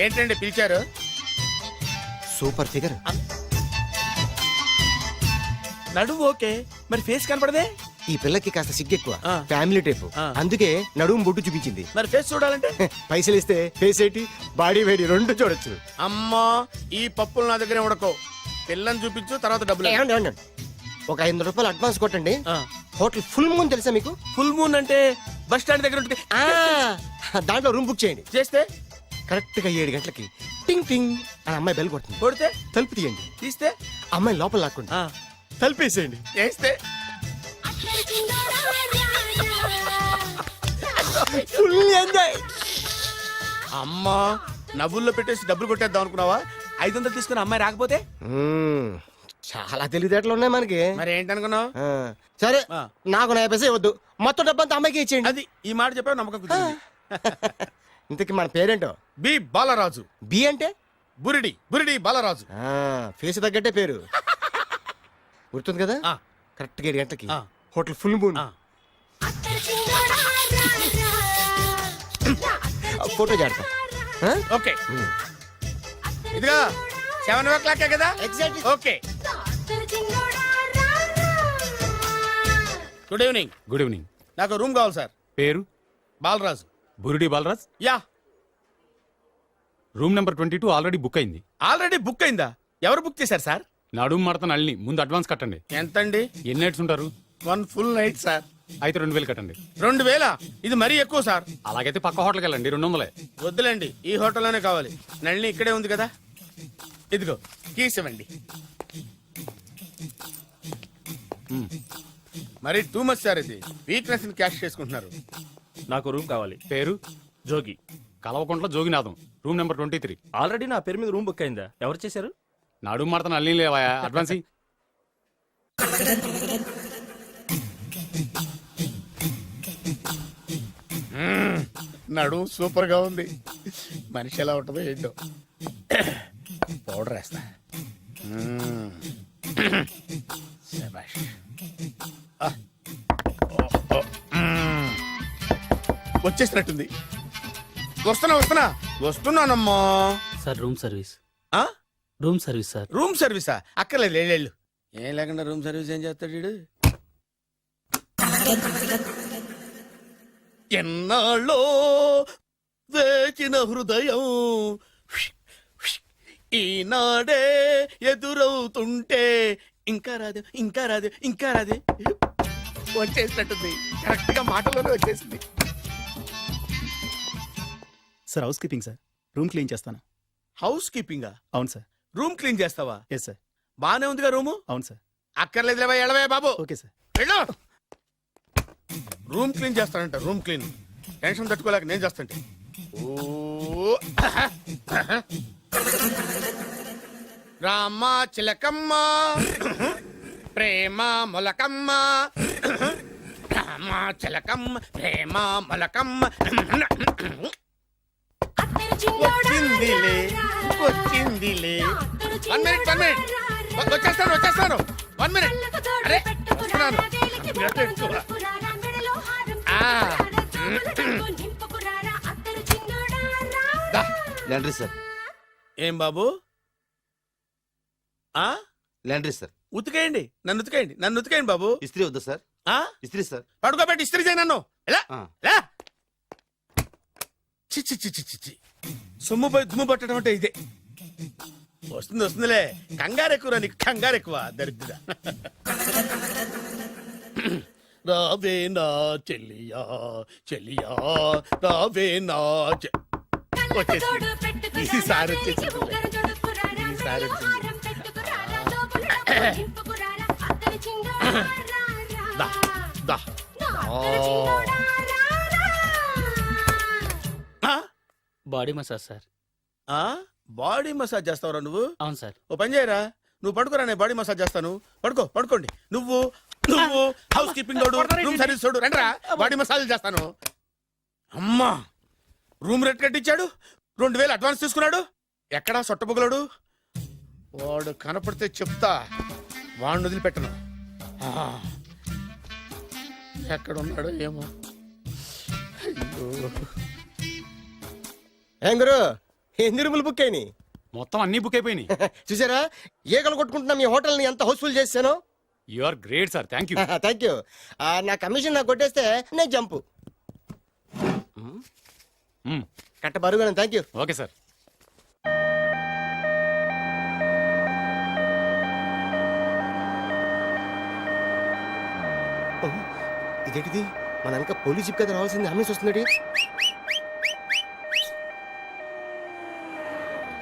ఏంటండి పిలిచారు? Super figure. నడుము ఓకే, మరి ఫేస్ కనపడదే. ఈ పిల్లకి కాస్త సిగ్గెక్కువ, ఆ. Family type. ఆ. అందుకే నడుము బొట్టు చూపించింది. మరి ఫేస్ చూడాలంటే పైసలు ఇస్తే ఫేస్ ఏంటి, బాడీ వేడి రెండు చూడొచ్చు. అమ్మా, ఈ పప్పులు నా దగ్గర ఉడకో. పిల్లని చూపించు, తర్వాత డబ్బులు. ఏమండి, ఏమండి, ఒక 500 రూపాయలు అడ్వాన్స్ కొట్టండి. ఆ. హోటల్ ఫుల్ మూన్ తెలుసా మీకు? ఫుల్ మూన్ అంటే బస్ స్టాండ్ దగ్గర ఉంటుంది. దాంట్లో రూమ్ బుక్ చేయండి. చేస్తే కరెక్ట్ గా 7 గంటలకి టింగ్ టింగ్ అని అమ్మాయి బెల్ కొడుతుంది. కొడితే తలుపు తీయండి. తీస్తే అమ్మాయి లోపల లాక్కుంటా ఆ, తలుపేసేయండి. చేస్తే ఫుల్ ఎంజాయ్. అమ్మా, నవ్వుల్లో పెట్టేసి డబ్బులు కొట్టేద్దాం అనుకున్నావా? 500 తీసుకుని అమ్మాయి రాకపోతే చాలా తెలివితేటలు ఉన్నాయి మనకి. మరి ఏంటనుకున్నావు? ఆ, సరే ఆ. నాకు 50 పైసే వద్దు, మొత్తం డబ్బంతా అమ్మాయికి ఇచ్చేయండి. అది ఈ మాట చెప్పావు, నమ్మకం కుదిరింది. ఇంతకి మన పేరేంటో? బి బాలరాజు. బి అంటే బురిడి బురిడి బాలరాజు. ఫేస్ తగ్గట్టే పేరు. గుర్తుంది కదా? ఆ. కరెక్ట్ గా 7 గంటలకి ఆ. Hotel full moon. ఆ. ఫోటో చేడతా. ఓకే, ఇదిగా 7 కదా? Exactly. Okay. Good evening. Good evening. నాకు రూమ్ కావాలి సార్. పేరు? Balaraju. Burudi Balaraj. Yeah. Room number 22 already book అయింది. ఆల్రెడీ బుక్ అయిందా? ఎవరు బుక్ చేశారు సార్? నడుము మడత నల్ని. ముందు అడ్వాన్స్ కట్టండి. ఎంతండి? ఎన్ని నైట్స్ ఉంటారు? 1 ఫుల్ నైట్ సార్. అయితే 2000 కట్టండి. 2000? ఇది మరీ ఎక్కువ సార్. అలాగైతే పక్క హోటల్కి వెళ్ళండి, 200. వద్దులేండి, ఈ హోటల్లోనే కావాలి. నళిని ఇక్కడే ఉంది కదా. ఇదిగో కీస్ ఇవ్వండి. మరి టూ మచ్ సార్, ఇది వీక్నెస్ ని క్యాష్ చేసుకుంటున్నారు. నాకు రూమ్ కావాలి. పేరు? Jogi. Kalavakuntla Joginatham. Room number 23. Already నా పేరు మీద రూమ్ బుక్ అయిందా? ఎవరు చేశారు? నడుము మడత నల్ని లేవా? అడ్వాన్స్ ఇయ్యి. నడు సూపర్ గా ఉంది. మనిషి ఎలా ఉంటుందో ఏంటో. పౌడర్ వేస్తా. శభాష్. వచ్చేసినట్టుంది. వస్తున్నానమ్మా. Sir room service. ఆ? Room service sir. రూమ్ సర్వీసా? అక్కర్లేదు, లేళ్ళు. ఏం లేకుండా రూమ్ సర్వీస్ ఏం చేస్తాడు వీడు? ఎన్నాళ్ళో వేచిన హృదయం ఈనాడే ఎదురవుతుంటే ఇంకా రాదు, ఇంకా రాదు, ఇంకా రాదు. వచ్చేసినట్టుంది. కరెక్ట్ గా మాటలోనే వచ్చేసింది. Sir house keeping sir. Room clean చేస్తాను. హౌస్ కీపింగా? అవును సార్. రూమ్ క్లీన్ చేస్తావా? Yes sir. బానే ఉందిగా రూము. అవును సార్. అక్కర్లేదు, ఎడవే బాబు. Okay sir. వెళ్ళు. రూమ్ క్లీన్ చేస్తానంట. రూమ్ క్లీన్ టెన్షన్ తట్టుకోలేక నేను చేస్తాంటే. ఓ రామ చిలకమ్మ ప్రేమ మొలకమ్మ, రామ చిలకమ్మ ప్రేమ మొలకమ్మ. వచ్చిందిలే వచ్చిందిలే. 1 మినిట్ వచ్చేస్తాను. 1 మినిట్. అరే వస్తున్నాను. Laundry sir. ఏం బాబు? ఆ లాండ్రీ సార్. ఉతికేయండి, నన్ను ఉతికేయండి బాబు. ఇస్త్రీ వద్దా సార్? ఆ ఇస్త్రీ సార్. పడుకోబెట్టి ఇస్త్రీ చేయి నన్ను. ఎలా ఎలా? చిచ్చి చిచ్చి చిచ్చి. సొమ్ము పోయి దుమ్ము పట్టడం అంటే ఇదే. వస్తుందిలే. కంగారెక్కువ నీకు, కంగారెక్కువ దరిద్ర. రావే నా చెల్లియా చెల్లియా, రావే నా వచ్చేసి ఈసారి వచ్చేసింది. Body massage sir. Body massage చేస్తావురా నువ్వు? అవును సార్. ఓ పని చేయరా, నువ్వు పడుకోరా, నేను బాడీ మసాజ్ చేస్తాను. పడుకోండి. నువ్వు హౌస్ కీపింగ్ రూమ్ సర్వీస్ చూడు, రండిరా, బాడీ మసాజ్ చేస్తాను. అమ్మా, రూమ్ రేట్ కట్టించాడు, 2000 అడ్వాన్స్ తీసుకున్నాడు. ఎక్కడా సొట్టబుగలాడు? వాడు కనపడితే చెప్తా, వాడిని వదిలిపెట్టను. ఎక్కడున్నాడో ఏమో. అయ్యో. ఏం గురు, ఎన్ని రూములు బుక్ అయినాయి? మొత్తం అన్ని బుక్ అయిపోయినాయి. చూసారా ఈగలు కొట్టుకుంటున్నా మీ హోటల్ ని ఎంత హౌస్ఫుల్ చేశాను. You are great sir, thank you. Thank you. నా కమిషన్ నాకు కొట్టేస్తే నేను జంపు కట్ట బరువుగా. Thank you. Okay sir. ఇదేంటిది మన వెనక పోలీస్ జిప్ కదా రావాల్సింది, అంబులెన్స్ వస్తుంది.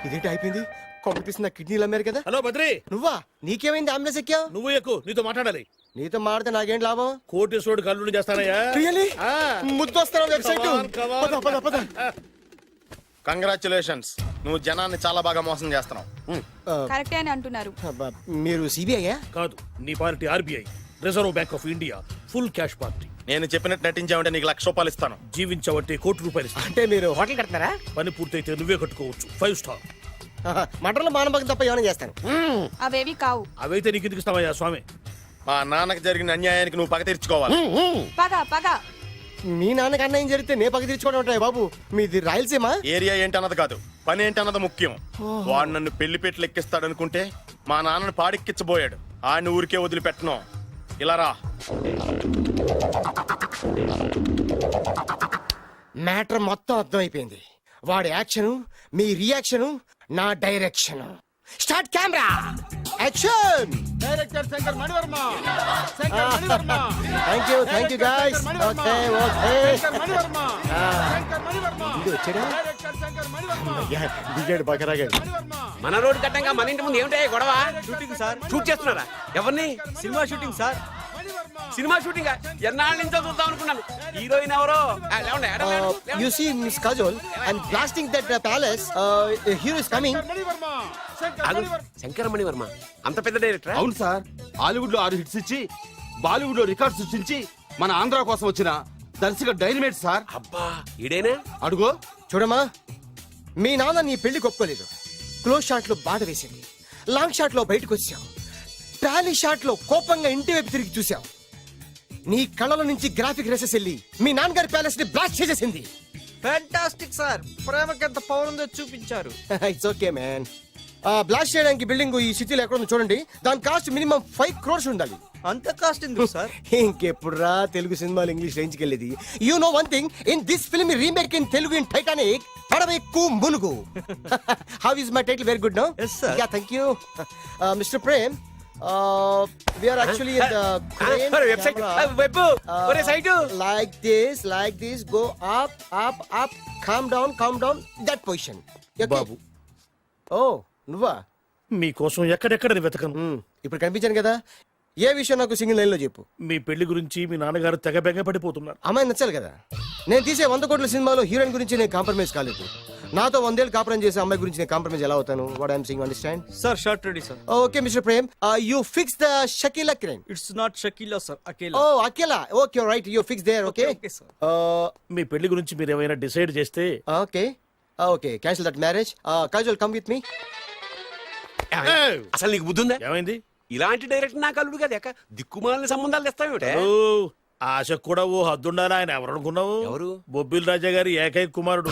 ఇదేంటి అయిపోయింది? కాంపిటీషన్ నా కిడ్నీలు అమ్మారు కదా. హలో బద్రి, నువ్వా? నీకేమైంది? అంబులెన్స్ ఎక్కావు? నువ్వు ఎక్కువ, నీతో మాట్లాడాలి. నీతో మాడితే నాకేం లాభం? కోటేశ్వరుడు కల్లుడు చేస్తానయ్యా. రియల్లీ? ముద్దొస్తారా website? Come on, come on. పద పద పద. కంగ్రాచులేషన్స్, నువ్వు జనాన్ని చాలా బాగా మోసం చేస్తున్నావు. కరెక్టే అని అంటున్నారు. మీరు సిబిఐయా? కాదు, నీ party RBI, reserve bank of India, full cash party. నేను చెప్పినట్టు నటించావంటే నీకు ₹1,00,000 ఇస్తాను. జీవించవంటే ₹1,00,00,000 ఇస్తాను. అంటే మీరు హోటల్ కడతారా? పని పూర్తయితే నువ్వే కట్టుకోవచ్చు 5 స్టార్. మటన్లో మానభంగం తప్ప ఏమైనా చేస్తాను. అవేవి కావు. అవైతే నీకు ఎందుకు ఇస్తావయ్యా స్వామి? మా నాన్నకి జరిగిన అన్యాయానికి నువ్వు పగ తీర్చుకోవాలి. పగ పగ. మీ నాన్నకి అన్యాయం జరిగితే నే పక్క తీర్చుకోవడం ఉంటాయి బాబు. మీది రాయలసీమ. ఏరియా ఏంటన్నది కాదు, పని ఏంటన్నది ముఖ్యం. వాడు నన్ను పెళ్లి పెట్లు ఎక్కిస్తాడనుకుంటే మా నాన్నని పాడెక్కించబోయాడు. ఆడిని ఊరికే వదిలిపెట్టను. ఇలా రా. మ్యాటర్ మొత్తం అర్థమైపోయింది. వాడి యాక్షన్, మీ రియాక్షన్, నా direction. Start camera, action. Director Shankar Mani Varma. Thank you guys. Okay okay. ఇది వచ్చాడా? అయ్యా, దిగాడు బకరాగాడు. మన రోడ్డు కట్టంగా మన ఇంటి ముందు ఏమిటాయి గొడవ? Shooting sir. షూట్ చేస్తున్నారా? ఎవరిని? Cinema shooting sir. Cinema shooting ఎన్నాళ్ళ నుంచో చూద్దాం అనుకున్నాను. హీరోయిన్ ఎవరో? లేవండి, లేవండి. You see, Miss Kajol, I'm blasting that palace. Hero is coming. ఆగు. శంకరమణి వర్మ అంత పెద్ద డైరెక్టర్? అవును సార్, హాలీవుడ్ లో 6 హిట్స్ ఇచ్చి బాలీవుడ్ లో రికార్డ్ సృష్టించి మన ఆంధ్ర కోసం వచ్చిన దర్శక డైనమేట్ సార్. అబ్బా, ఈడేనా? అడుగో. చూడమ్మా, మీ నాన్న నీ పెళ్లి ఒప్పుకోలేదు. క్లోజ్ షాట్ లో బాధ వేసింది. లాంగ్ షాట్ లో బయటకు వచ్చావు. ట్రాలీ షాట్ లో కోపంగా ఇంటి వైపు తిరిగి చూసావు. నీ కళ్ళలో నుంచి గ్రాఫిక్ రెసెస్ వెళ్ళి మీ నాన్నగారి ప్యాలెస్ ని బ్లాస్ట్ చేసేసింది. Fantastic sir. ప్రేమకి ఎంత పవర్ ఉందో చూపించారు. It's okay man. బ్లాస్ట్ చేయడానికి బిల్డింగ్ ఈ సిటీలో ఎక్కడ ఉందో చూడండి. దాని కాస్ట్ మినిమం 5 crores ఉండాలి. అంత కాస్ట్ ఎందుకు సార్? ఇంకెప్పుడురా తెలుగు సినిమాలు ఇంగ్లీష్ రేంజ్ కి వెళ్ళేది. You know one thing, in this film remake in Telugu in Titanic, పడవెక్కు మునుగు. How is my title? Very good no. Yes, sir. Yeah, thank you. Mister Prem, we are actually in the crane website camera. Web ఒరే site. like this, go up, calm down, that position. Okay? బాబు, Oh, నువ్వా? మీకోసం ఎక్కడెక్కడ వెతకను. ఇప్పుడు కనిపించాను కదా. ఏ విషయం నాకు single line లో చెప్పు. మీ పెళ్లి గురించి మీ నాన్నగారు తెగ బెగ పడిపోతున్నారు. అమ్మాయి నచ్చాలి కదా. నేను తీసే 100 కోట్ల సినిమాలో హీరోయిన్ గురించి నేను కాంప్రమైజ్ కాలేదు. నాతో 100 ఏళ్ళు కాపురం చేసే అమ్మాయి గురించి నేను కాంప్రమైజ్ ఎలా అవుతాను? What I'm saying, understand? Sir shot ready sir. Okay mister Prem, you fix the Shakeela crane. It's not Shakeela sir, Akela. Oh Akela. Okay right, you fix there. Okay Okay, sir. మీ పెళ్లి గురించి మీరు ఏమైనా డిసైడ్ చేస్తే okay cancel that marriage. Kajal come with me. అసలు నీకు బుద్ధి ఉందా? ఏమైంది? ఇలాంటి డైరెక్టర్ నాకు అల్లుడు కదా, దిక్కుమాలిన సంబంధాలు తెస్తావేమిటే? ఓ, ఆశకు కూడా ఓ హద్దుండాలి. ఆయన ఎవరు అనుకున్నావు? ఎవరు? బొబ్బిల్ రాజా గారి ఏకైక కుమారుడు.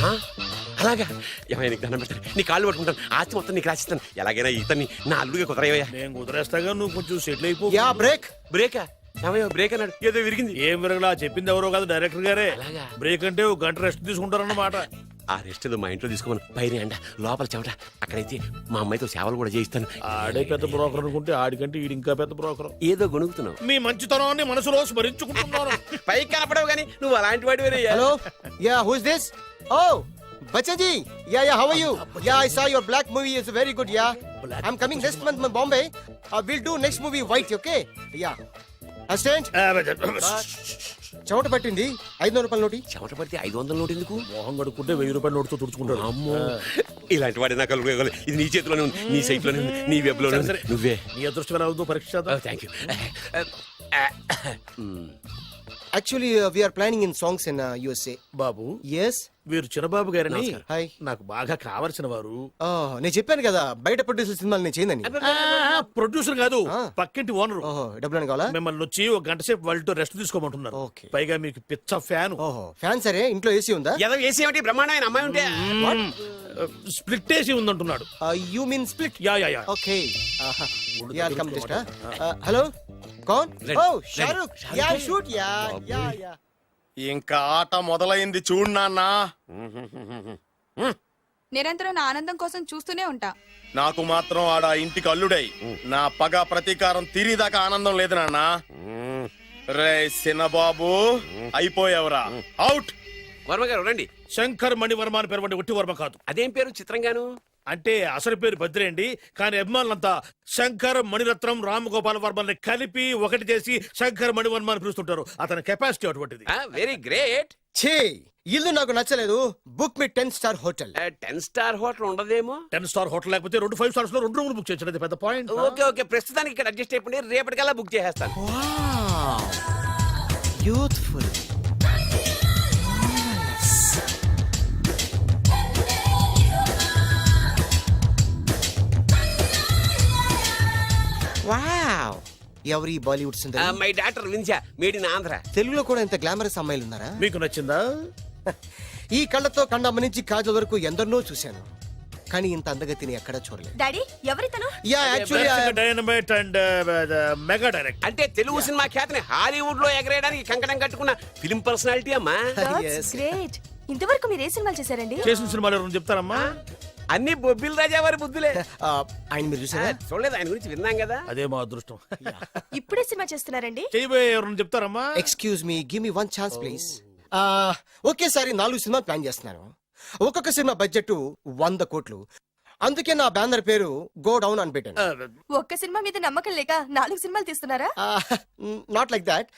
అలాగా? ఏమైనా నీకు దండం పెడతాను, నీ కాళ్ళు పట్టుకుంటాను, ఆస్తి మొత్తం నీకు రాసిస్తాను. ఎలాగైనా ఇతన్ని నా అల్లుడిగా కుదరయ్యా. నేను కుదిరేస్తాగా, నువ్వు కొంచెం సెటిల్ అయిపో. Yeah, break. బ్రేకా? ఏమయ్యో బ్రేక్ అన్నాడు, ఏదో విరిగింది. ఏం విరగలా? చెప్పింది ఎవరో కాదు, డైరెక్టర్ గారే. అలాగా? బ్రేక్ అంటే ఒక గంట రెస్ట్ తీసుకుంటారన్నమాట. ఆ రెస్ట్ ఏదో మా ఇంట్లో తీసుకోమని. పైన అంట, లోపల చెమట. అక్కడైతే మా అమ్మాయితో సేవలు కూడా చేయిస్తాను. ఆడే పెద్ద బ్రోకర్ అనుకుంటే ఆడికంటే ఈడు ఇంకా పెద్ద బ్రోకర్. ఏదో గొణుగుతున్నావు. మీ మంచితనాన్ని మనసులో స్మరించుకుంటున్నాను. పైకి కనపడవు కానీ నువ్వు అలాంటి వాడి hello, yeah, who is this? Oh Bachchaji, yeah, how are you? Yeah, I saw your black movie is very good. Yeah, I am coming next month Bombay. Will do next movie white. Okay, yeah. Assistant, చెమట పట్టింది. 500 రూపాయల నోటి. చెమట పడితే 500 note ఎందుకు? మొహం కడుక్కుంటే 1000 రూపాయల నోటుతో తుడుచుకుంటాడు. అమ్మో, ఇలాంటి వాడి నాకు అల్లుడు. ఇది నీ చేతిలోనే ఉంది, నీ సైట్ లోనే ఉంది, నీ వెబ్ లోనే ఉంది. నువ్వే. నీ అదృష్టం ఎలా ఉందో పరీక్ష చేద్దాం. Thank you. Actually we are planning in songs in USA. బాబు, ఎస్. వీరు చిన్నబాబు గారని హాయ్. నాకు బాగా కావలసిన వారు. నేను చెప్పాను కదా బయట ప్రొడ్యూసర్ సినిమాలు నేను చేయదని. ప్రొడ్యూసర్ కాదు, ఆ. పక్కింటి ఓనరు. ఓహో, డబ్బులు కావాలా? మిమ్మల్ని వచ్చి ఒక గంట సేపు వాళ్ళతో రెస్ట్ తీసుకోమంటున్నారు. ఓకే. పైగా మీకు పిచ్చ ఫ్యాన్. ఓహో, ఫ్యాన్ సరే. ఇంట్లో ఏసీ ఉందా? ఏదో వేసి ఏమిటి బ్రహ్మాండమైన అమ్మాయి ఉంటే? స్ప్లిట్ వేసి ఉందంటున్నాడు. You mean split? Yeah yeah yeah. Okay. Yeah, I'll come just. Hello? Kaun? Oh, Shahrukh. Yeah, shoot. Yeah. ఇంకా ఆట మొదలైంది చూడు నాన్న. నిరంతరం నా ఆనందం కోసం చూస్తూనే ఉంటా. నాకు మాత్రం ఆడ ఇంటికి అల్లుడై నా పగ ప్రతీకారం తీరిదాకా ఆనందం లేదు నాన్న. రే సినబాబు అయిపోయావురా, అవుట్. వర్మ గారు రండి. శంకర్ మణివర్మ అని పేరు ఒట్టి వర్మ కాదు. అదేం పేరు చిత్రంగాను? అంటే అసలు పేరు బద్రేండి, కానీ అభిమానులంతా శంకర్ మణిరత్నం రామగోపాల్ వర్మని కలిపి ఒకటి చేసి శంకర్ మణివర్మ అని పిలుస్తుంటారు. అతని కెపాసిటీ అటువంటిది. Very great. ఛీ, ఇల్లు నాకు నచ్చలేదు. బుక్ మీ 10-star హోటల్. 10 స్టార్ హోటల్ ఉండదేమో. 10 స్టార్ హోటల్ లేకపోతే 2 5 స్టార్స్ లో 2 రూములు బుక్ చేయొచ్చు. పెద్ద పాయింట్. ఓకే ప్రస్తుతానికి ఇక్కడ అడ్జస్ట్ అయిపోయి రేపటికల్లా బుక్ చేసేస్తాను. Wow. Youthful. Wow. ఎవరి బాలీవుడ్ సుందరి? My doctor Vinsa, made in Andhra. తెలుగులో కూడా ఇంత గ్లామరస్ అమ్మాయిలు ఉన్నారా? మీకు నచ్చిందా? ఈ కళ్ళతో కండమ్మ నుంచి కాజల్ వరకు ఎందరినో చూశాను, కానీ ఇంత అందగతిని ఎక్కడా చూడలేదు. డాడీ ఎవరితను? Yeah actually dynamite and mega direct. అంటే తెలుగు సినిమా ఖ్యాతిని హాలీవుడ్ లో ఎగరేయడానికి కంకణం కట్టుకున్న ఫిల్మ్ పర్సనాలిటీ అమ్మా. గ్రేట్. ఇంతవరకు మీరు ఏ సినిమాలు చేశారండి? చేసిన సినిమాలు ఎవరు చెప్తారమ్మా? అన్ని బొబ్బిల్ రాజా వారి బుద్ధులే. ఆయన మీరు చూసారా? చూడలేదు, ఆయన గురించి విన్నాం కదా. అదే మా అదృష్టం. ఇప్పుడే సినిమా చేస్తున్నారండి? చేయబోయే ఎవరు చెప్తారమ్మా? Excuse me, give me 1 chance please. ఒకేసారి 4 సినిమా ప్లాన్ చేస్తున్నాను. ఒక్కొక్క సినిమా బడ్జెట్ 100 కోట్లు. అందుకే నా బ్యానర్ పేరు గో డౌన్ అని పెట్టాను. ఒక్క సినిమా మీద నమ్మకం లేక 4 సినిమాలు తీస్తున్నారా? Not like that.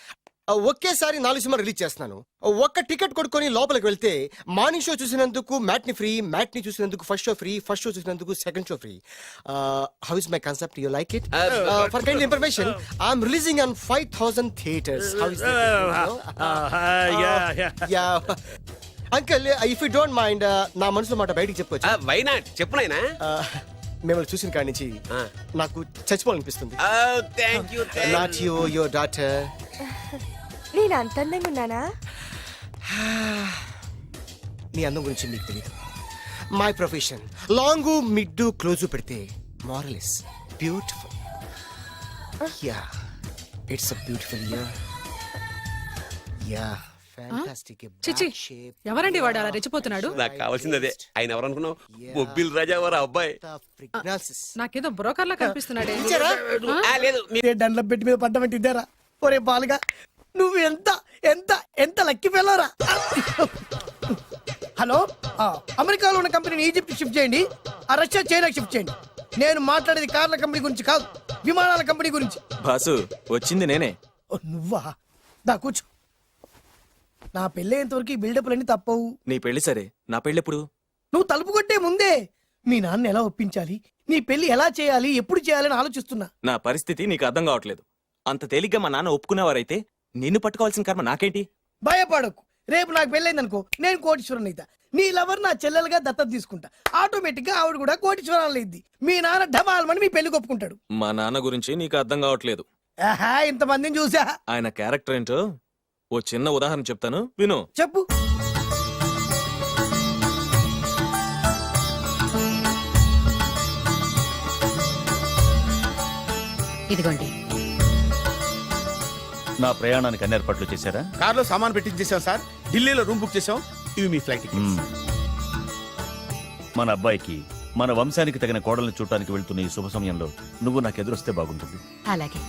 ఒకేసారి 4 సినిమా రిలీజ్ చేస్తున్నాను. ఒక్క టికెట్ కొనుక్కొని లోపలికి వెళ్తే మార్నింగ్ షో చూసినందుకు మ్యాట్ని ఫ్రీ, మ్యాట్ని చూసినందుకు first show free, first show చూసినందుకు second show free. How is my concept? You like it? For kind information, I'm releasing on 5000 theatres. How is yeah uncle, if you don't mind, నా మనసులో మాట బయటికి చెప్పుకోవచ్చు. Why not, చెప్పు నాయనా. మిమ్మల్ని చూసిన కాడి నుంచి నాకు చచ్చిపోవాలనిపిస్తుంది. Thank you. Not you, your daughter. నేను అంత అందంగా ఉన్నానా? నీ అందం గురించి మీకు తెలియదు. My profession long mid close పెడితే moral is beautiful. Yeah, it's a beautiful year. Yeah, fantastic. చిచి, ఎవరండి వాడు అలా రెచ్చిపోతున్నాడు? నాకు కావాల్సింది అదే. ఆయన ఎవరనుకున్నావు? బొబ్బిల్ రాజా వారు అబ్బాయి. నాకేదో బ్రోకర్ లా కనిపిస్తున్నాడే. లేదు, దండల పెట్టి మీద పడ్డమంటే ఇద్దారా? ఒరే బాలుగా, నువ్వు ఎంత ఎంత ఎంత లక్కీ ఫెలోరా. హలో, అమెరికాలో ఉన్న కంపెనీని ఈజిప్ట్ షిఫ్ట్ చేయండి, ఆ రష్యా చైనాకి షిఫ్ట్ చేయండి. నేను మాట్లాడేది కార్ల కంపెనీ గురించి కాదు, విమానాల కంపెనీ గురించి. బాసు, వచ్చింది నేనే. ఓ, నువ్వా? దా కూర్చో. నా పెళ్ళేంతవరకు ఈ బిల్డప్లన్నీ తప్పవు. నీ పెళ్లి సరే, నా పెళ్లి ఎప్పుడు? నువ్వు తలుపు కొట్టే ముందే మీ నాన్న ఎలా ఒప్పించాలి, నీ పెళ్లి ఎలా చేయాలి, ఎప్పుడు చేయాలని ఆలోచిస్తున్నా. నా పరిస్థితి నీకు అర్థం కావట్లేదు. అంత తేలిగ్గా మా నాన్న ఒప్పుకునేవారైతే నిన్ను పట్టుకోవాల్సిన కర్మ నాకేంటి? భయపడకు, రేపు నాకు పెళ్ళైంది అనుకో, నేను కోటీశ్వరం అయితా. నీ లవర్ నా చెల్లెలుగా దత్తత తీసుకుంటా. ఆటోమేటిక్ గా ఆవిడ కూడా కోటీశ్వరాలు అయింది. మీ నాన్న ఢమాల్మని మీ పెళ్లి ఒప్పుకుంటాడు. మా నాన్న గురించి నీకు అర్థం కావట్లేదు. ఆహా, ఇంతమందిని చూసా. ఆయన క్యారెక్టర్ ఏంటో ఓ చిన్న ఉదాహరణ చెప్తాను, విను. చెప్పు. ఇదిగోండి. నా ప్రయాణానికి అన్ని ఏర్పాట్లు చేశారా? కార్లో సామాన్ పెట్టించేసాం సార్, ఢిల్లీలో రూమ్ బుక్ చేసాం. ఇవి మీ ఫ్లైట్ టికెట్స్. మన అబ్బాయికి, మన వంశానికి తగిన కోడల్ని చూడటానికి వెళ్తున్న ఈ శుభ సమయంలో నువ్వు నాకు ఎదురొస్తే బాగుంటుంది. అలాగే.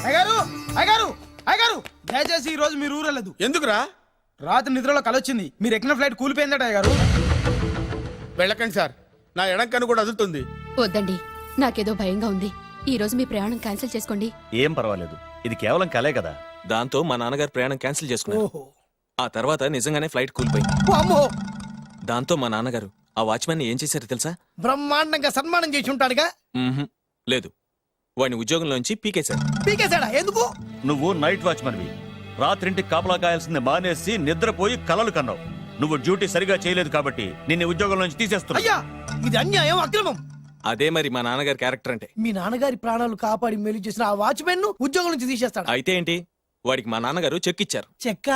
అయ్యగారు, అయ్యగారు, అయ్యగారు, దయచేసి ఈ రోజు మీరు ఊరెళ్ళదు. ఎందుకురా? రాత్రి నిద్రలో కలొచ్చింది, మీరు ఎక్కిన ఫ్లైట్ కూలిపోయిందట. అయ్యగారు వెళ్ళకండి సార్, నా ఎడం కన్ను కూడా అదులుతుంది. వద్దండి, నాకేదో భయంగా ఉంది. ఈ రోజు మీ ప్రయాణం క్యాన్సిల్ చేసుకోండి. ఏం పర్వాలేదు, ఇది కేవలం కలే కదా. దాంతో మా నాన్నగారు ప్రయాణం క్యాన్సిల్ చేసుకున్నారు. ఓహో. ఆ తర్వాత నిజంగానే ఫ్లైట్ కూలిపోయింది. అమ్మో, దాంతో మా నాన్నగారు ఆ వాచ్మెన్ ఏం చేశారో తెలుసా? బ్రహ్మాండంగా సన్మానం చేసి ఉంటాడుగా. మ్మ్హ్మ్. లేదు, వాడిని ఉద్యోగంలోంచి పీకేశారు. పీకేశాడా? ఎందుకు? నువ్వు నైట్ వాచ్మన్వి. రాత్రింటికి కాపలా కాయాల్సింది మానేసి నిద్రపోయి కలలు కన్నావు. నువ్వు డ్యూటీ సరిగా చేయలేదు కాబట్టి నిన్ను ఉద్యోగం నుంచి తీసేస్తున్నా. అయ్యా, ఇది అన్యాయం, అక్రమం. అదే మరి మా నాన్నగారి క్యారెక్టర్ అంటే. మీ నాన్నగారి ప్రాణాలు కాపాడి మేలు చేసిన ఆ వాచ్మెన్ ను ఉద్యోగం నుంచి తీసేస్తాడు. అయితే ఏంటి? వాడికి మా నాన్నగారు చెక్ ఇచ్చారు. చెక్క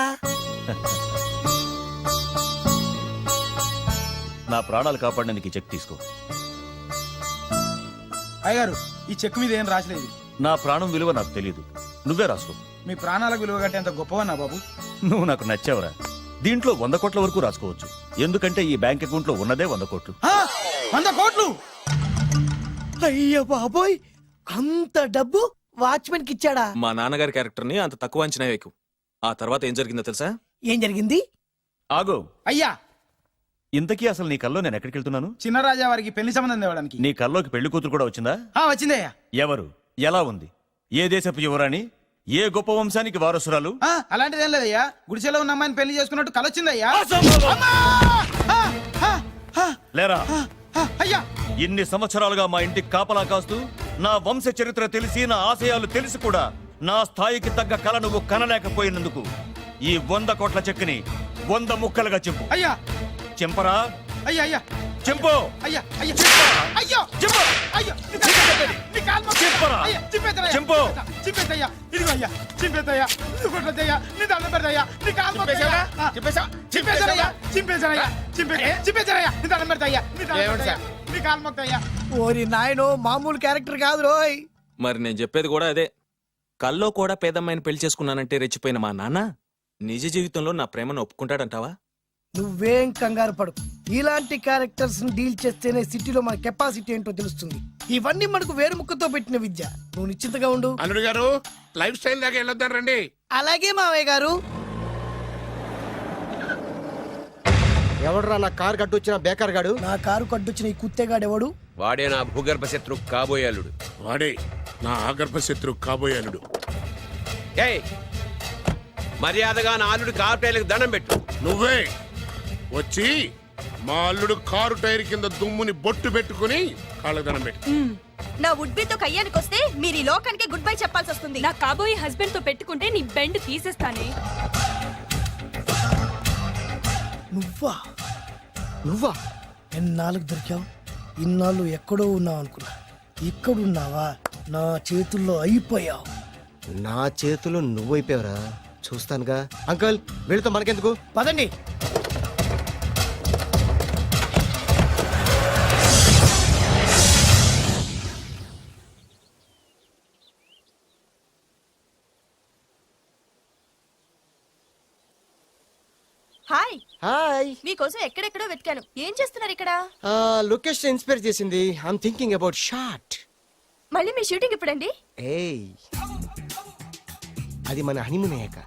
నా ప్రాణాలు కాపాడడానికి ఈ చెక్ తీసుకో. అయ్యగారు ఈ చెక్ మీద ఏం రాసలేదు. నా ప్రాణం విలువ నాకు తెలియదు, నువ్వే రాసుకో. మీ ప్రాణాలకు విలువ కట్టేంత గొప్పవన్నా బాబు. నువ్వు నాకు నచ్చావురా. దీంట్లో 100 కోట్ల వరకు రాసుకోవచ్చు, ఎందుకంటే ఈ బ్యాంక్ అకౌంట్ లో ఉన్నదే 100 కోట్లు. 100 కోట్లు. అయ్య బాబోయ్, అంత డబ్బు వాచ్మెన్ కి ఇచ్చాడా? మా నాన్నగారి క్యారెక్టర్ ని అంత తక్కువ అంచనా వేయకు. ఆ తర్వాత ఏం జరిగిందో తెలుసా? ఏం జరిగింది? ఆగో, అయ్యా, ఇంతకీ అసలు నీ కల్లో నేను ఎక్కడికి వెళ్తున్నాను? చిన్నరాజా వారికి పెళ్లి సంబంధం తేవడానికి. నీ కల్లోకి పెళ్లి కూతురు కూడా వచ్చిందా? వచ్చిందయ్యా. ఎవరు, ఎలా ఉంది, ఏ దేశపు యువరాణి, ఏ గొప్ప వంశానికి వారసురాలు? అలాంటిదేం లేదయ్యా. గుడిసెలో ఉన్న అమ్మాయిని పెళ్లి చేసుకున్నట్టు కలొచ్చిందయ్యా. లేరా, అయ్యా, ఇన్ని సంవత్సరాలుగా మా ఇంటికి కాపలా కాస్తూ నా వంశ చరిత్ర తెలిసి నా ఆశయాలు తెలిసి కూడా నా స్థాయికి తగ్గ కళ నువ్వు కనలేకపోయినందుకు ఈ 100 కోట్ల చెక్కుని 100 ముక్కలుగా చింపు. అయ్యా, చింపరా, అయ్యా, అయ్యా, చింపు. అయ్యా, అయ్యా, అయ్యో, చింపు. అయ్యో, నీ కాలు మొక్కు. చింపరా. అయ్యా, చింపేద్దయ్యా. చింపు. చింపేద్దయ్యా. ఇదిగో అయ్యా, చింపేద్దయ్యా. ఇదిగో కొట్టద్దయ్యా. నీ దండం పెడతాయ్యా. నీ కాలు మొక్కుతాయ్యా. చింపేశానయ్యా. చింపేశానయ్యా. చింపేశానయ్యా. నీ దండం పెడతాయ్యా. నీ దండం పెడతాయ్యా. నీ కాలు మొక్కుతాయ్యా. ఓరి నాయనో, మామూలు క్యారెక్టర్ కాదు రోయ్. మరి నేను చెప్పేది కూడా అదే. కల్లో కూడా పేదమ్మాయిని పెళ్లి చేసుకున్నానంటే రెచ్చిపోయిన మా నాన్న నిజ జీవితంలో నా ప్రేమను ఒప్పుకుంటాడంటావా? నువ్వేం కంగారు పడు. ఇలాంటి క్యారెక్టర్స్ ని డీల్ చేస్తేనే సిటీలో మన కెపాసిటీ ఏంటో తెలుస్తుంది. ఇవన్నీ మనకు వేరు ముక్కతో పెట్టిన విద్య. నువ్వు నిశ్చింతగా ఉండు. అల్లుడు గారు, లైఫ్ స్టైల్ దాకా వెళ్ళొద్దాం రండి. అలాగే మావయ్య గారు. ఎవడరా నా కార్ కట్టొచ్చిన బేకార్ గాడు? నా కారు కడ్డొచ్చిన ఈ కుత్తేగాడెవడు? వాడే నా భూగర్భ శత్రు కాబోయాలుడు. వాడే నా ఆగర్భ శత్రు కాబోయాలుడు. ఏయ్, మర్యాదగా నా అల్లుడు కారు టైర్లకు దండం పెట్టు. నువ్వే వచ్చి మా అల్లుడు కారు టైర్ కింద దుమ్ముని బొట్టు పెట్టుకుని కాళ్ళదనం పెట్టు. నా వుడ్బీతో కయ్యానికి వస్తే మీరు ఈ లోకానికి గుడ్ బై చెప్పాల్సి వస్తుంది. నా కాబోయే హస్బెండ్ తో పెట్టుకుంటే నీ బెండ్ తీసేస్తానే. నువ్వా? నువ్వా? ఎన్నాళ్ళకు దొరికావు? ఇన్నాళ్ళు ఎక్కడో ఉన్నావు అనుకున్నా. ఇక్కడున్నావా? నా చేతుల్లో అయిపోయావు. నా చేతిలో నువ్వైపోయావురా. చూస్తానుగా. అంకుల్, వీళ్ళతో మనకెందుకు? పదండి. హాయ్. హాయ్. మీకోసం ఎక్కడెక్కడో వెతికాను. ఏం చేస్తున్నారు ఇక్కడ? లొకేషన్ ఇన్స్పైర్ చేసింది. I'm thinking about short. మళ్ళీ మీ షూటింగ్ ఎప్పుడండి? ఏయ్, అది మన హనీమూన్ అయ్యాక.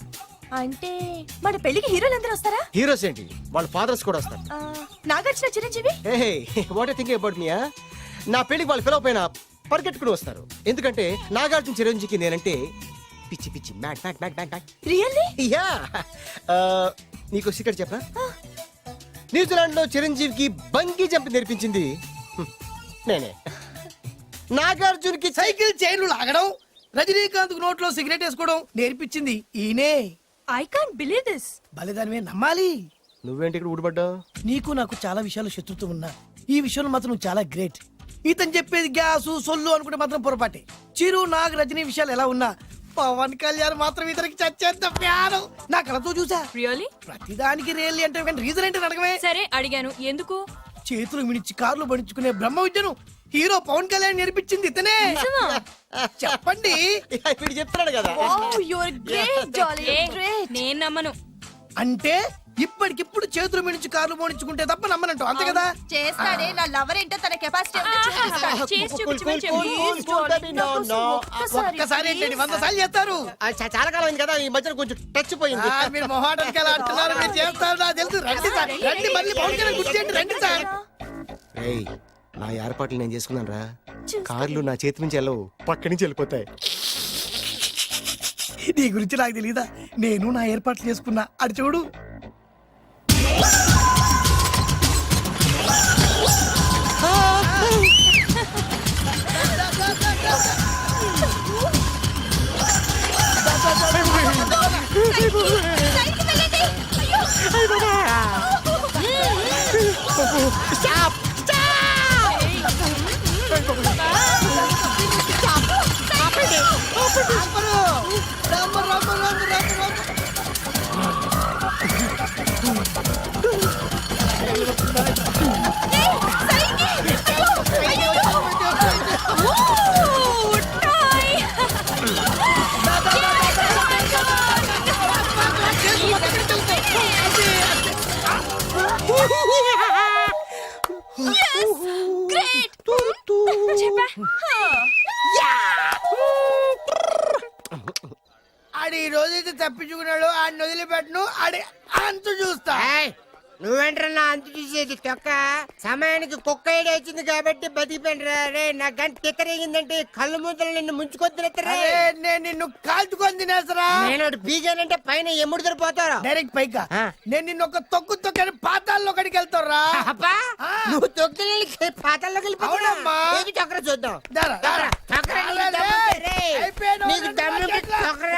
అంటే మన పెళ్లికి హీరోలు అందరూ వస్తారా? హీరోస్ ఏంటి, వాళ్ళ ఫాదర్స్ కూడా వస్తారు. Nagarjuna, Chiranjeevi. What I thinking about me? నా పెళ్లికి వాళ్ళు పిలవపోయినా పరిగెట్టుకుని వస్తారు. ఎందుకంటే నాగార్జున చిరంజీవికి నేనంటే పిచ్చి పిచ్చి mad mad mad mad mad. Really? Yeah. నీకు సీక్రెట్ చెప్పా? న్యూజిలాండ్ లో చిరంజీవికి బంగీ జంప్ నేర్పించింది నేనే. నాగార్జున్కి సైకిల్ చైన్లు లాగడం, రజనీకాంత్ నోట్లో సిగరెట్ వేసుకోవడం నేర్పించింది ఈయనే. I can't believe this. బలిదానమే నమ్మాలి. నువ్వేంటి ఇక్కడ ఊడిపడ్డావు? నీకు నాకు చాలా విషయాలు శత్రుత్వం ఉన్నా ఈ విషయంలో మాత్రం నువ్వు చాలా గ్రేట్. ఇతను చెప్పేది గ్యాసు సొల్లు అనుకుంటే మాత్రం పొరపాటే. చిరు, నాగ్, రజనీ విషయాలు ఎలా ఉన్నా పవన్ కళ్యాణ్ మాత్రం ఇతనికి చచ్చేంత ప్యాను. నా కళతో చూసా. రియల్లీ? ప్రతిదానికి రియల్లీ అంటే కానీ రీజన్ ఏంటో అడగమే. సరే అడిగాను, ఎందుకు? చేతులు మిడిచి కార్లు పడించుకునే బ్రహ్మ విద్యను హీరో పవన్ కళ్యాణ్ నేర్పించింది ఇతనే. చెప్పండి. వీడు చెప్తున్నాడు కదా. నేను నమ్మను. అంటే ఇప్పటికిప్పుడు చేతులు మిడిచి కార్లు పోనించుకుంటే తప్ప నమ్మనంటావు, అంతే కదా? చేస్తాడే. నా లవర్ ఏంటో తన కెపాసిటీ ఒక్కసారి ఏంటండి 100 సార్లు చేస్తారు. చాలా కాలం అయింది కదా, ఈ మధ్యన కొంచెం టచ్ పోయింది. మీరు మొహాటానికి ఎలా అంటున్నారు? మీరు చేస్తారు, నాకు తెలుసు. రండి సార్, రండి. మళ్ళీ పవన్ కళ్యాణ్ గుర్తేయండి. రండి సార్. ఏయ్, నా ఏర్పాట్లు నేను చేసుకున్నాను రా. కార్లు నా చేతి నుంచి వెళ్ళవు, పక్క నుంచి వెళ్ళిపోతాయి. నీ గురించి నాకు తెలీదా? నేను నా ఏర్పాట్లు చేసుకున్నా. అడి చూడు. తప్పించుకున్నాడు ఆడిని వదిలిపెట్టను ఆడి అంతు చూస్తా. నువ్వేంట్రా నా అంతు చూసేది తొక్క సమయానికి కుక్క ఏడు వచ్చింది కాబట్టి బతికిపోయినరా రే. నా గంట తిక్కరేగిందంటే కళ్ళు ముద్దలు నిన్ను ముంచుకొద్దురెత్తరా. అరే, నేను నిన్ను కాల్చుకొని తినేసరా. నేను బీగానంటే పైన ఎముడు దొరిపోతారా డైరెక్ట్ పైగా నేను నిన్ను ఒక తొక్కని పాతాల్లో కడికి వెళ్తారా. నువ్వు తొక్కి పాతల్లోకి అవునమ్మా. వెళ్ళిపోయి చక్ర చూద్దాం. దారా, దారా. చక్ర నీకు అరే, దమ్ముంటే రే. అయిపోయాడు. నీకు దమ్ముంటే చెట్ల. చక్ర.